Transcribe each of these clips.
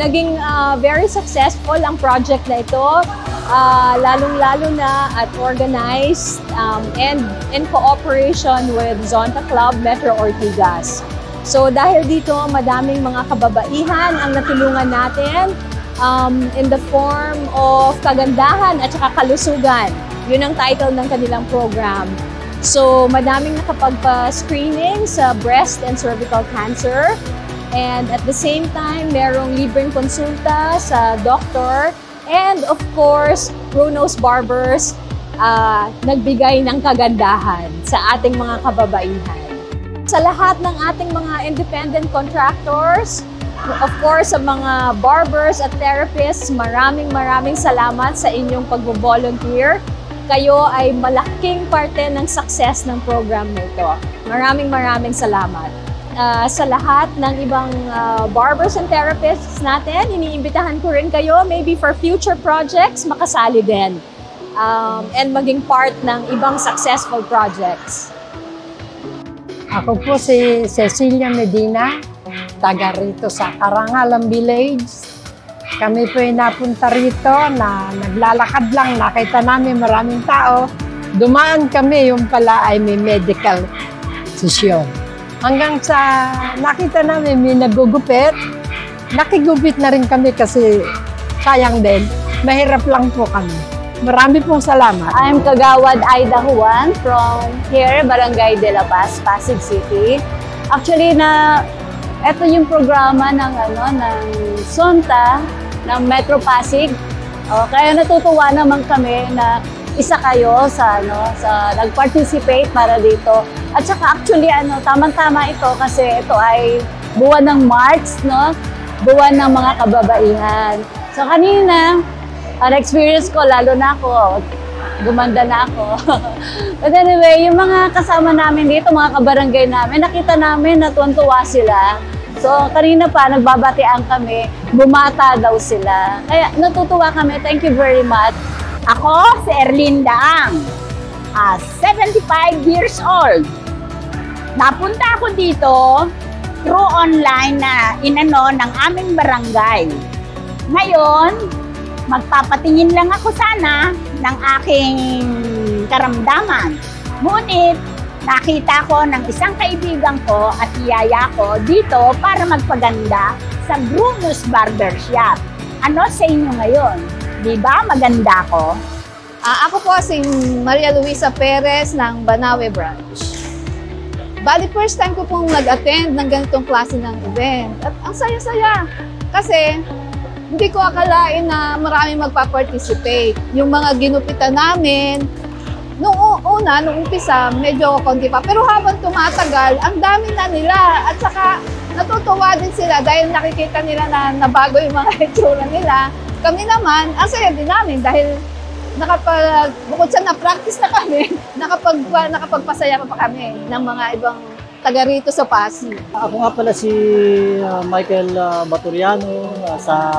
naging very successful ang project na ito, lalong-lalo na at organized and in cooperation with Zonta Club Metro Ortigas. So dahil dito, madaming mga kababaihan ang natulungan natin in the form of kagandahan at saka kalusugan. Yun ang title ng kanilang program. So madaming nakapagpa-screening sa breast and cervical cancer. And at the same time, merong libreng konsulta sa doktor. And of course, Bruno's Barbers nagbigay ng kagandahan sa ating mga kababaihan. Sa lahat ng ating mga independent contractors, of course, sa mga barbers at therapists, maraming salamat sa inyong pag-volunteer. Kayo ay malaking parte ng success ng program nito. Maraming salamat. Sa lahat ng ibang barbers and therapists natin, iniimbitahan ko rin kayo maybe for future projects, makasali din. And maging part ng ibang successful projects. Ako po si Cecilia Medina, taga rito sa Karangalan Village. Kami po ay napunta rito na naglalakad lang, nakita namin maraming tao. Dumaan kami, yung pala ay may medical session. Hanggang sa nakita namin may nagugupit, nakigupit na rin kami kasi sayang din, mahirap lang po kami. Marami pong salamat. I'm Kagawad Aida Juan from here, Barangay de la Paz, Pasig City. Actually, ito yung programa ng Zonta, ng Metro Pasig. Kaya natutuwa naman kami na isa kayo sa nag-participate para dito. At saka actually, tamang-tama ito kasi ito ay buwan ng March, no? Buwan ng mga kababaihan. So kanina, experience ko, lalo na ako, gumanda na ako. But anyway, yung mga kasama namin dito, mga kabarangay namin, nakita namin na tuwan-tuwa sila. So, kanina pa, nagbabatian kami, bumata daw sila. Kaya natutuwa kami, thank you very much. Ako, si Erlyn Daang, 75 years old. Napunta ako dito through online na ng aming barangay. Ngayon, magpapatingin lang ako sana ng aking karamdaman. Ngunit, nakita ko ng isang kaibigan ko at iyaya ko dito para magpaganda sa Bruno's Barbershop. Ano sa inyo ngayon? Di ba maganda ko? Ako po si Maria Luisa Perez ng Banawe Branch. Bali, first time ko pong nag-attend ng ganitong klase ng event. At ang saya-saya kasi hindi ko akalain na maraming magpa-participate. Yung mga ginupitan namin, nung umpisa, medyo konti pa. Pero habang tumatagal, ang dami na nila. At saka natutuwa din sila dahil nakikita nila na nabago yung mga itsura nila. Kami naman, ang saya din namin dahil bukod sa na-practice na kami, nakapagpasaya pa kami ng mga ibang taga rito sa Pasig. Ako nga pala si Michael Baturiano sa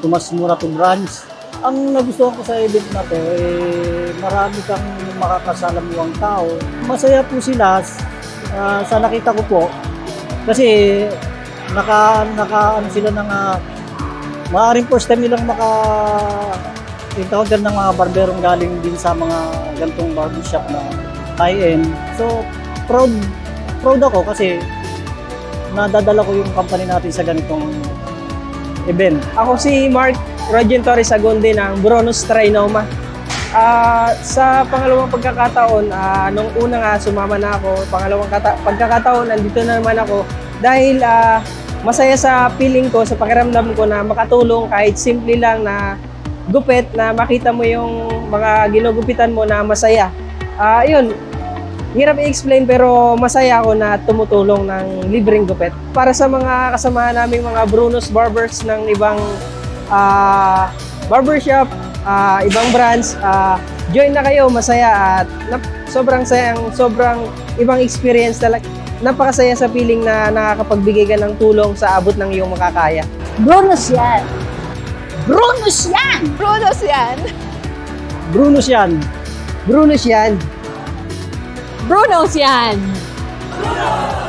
Tomas Morato Branch. Ang nagustuhan ko sa event na to, marami kang makakasalamuhang tao. Masaya po sila sa nakita ko po kasi ano sila ng maaaring first time nilang encounter ng mga barberong galing din sa mga gantong barbershop na high-end. So, proud ako kasi nadadala ko yung company natin sa ganitong event. Ako si Mark Rogen Torres Agonde ng Bruno's Trinoma. Sa pangalawang pagkakataon, nung una nga sumama na ako, pangalawang pagkakataon, nandito na naman ako dahil masaya sa feeling ko, sa pakiramdam ko na makatulong kahit simple lang na gupit, na makita mo yung mga ginugupitan mo na masaya. Yun, hirap i-explain pero masaya ako na tumutulong ng libreng gupit. Para sa mga kasama naming mga Bruno's Barbers ng ibang barbershop, ibang branch, join na kayo, masaya at sobrang sayang, sobrang ibang experience talaga. Napakasaya sa feeling na nakakapagbigay ka ng tulong sa abot ng iyong makakaya. Bruno's yan! Bruno's yan! Bruno's yan! Bruno's yan! Bruno's yan! Bruno's yan! Bruno!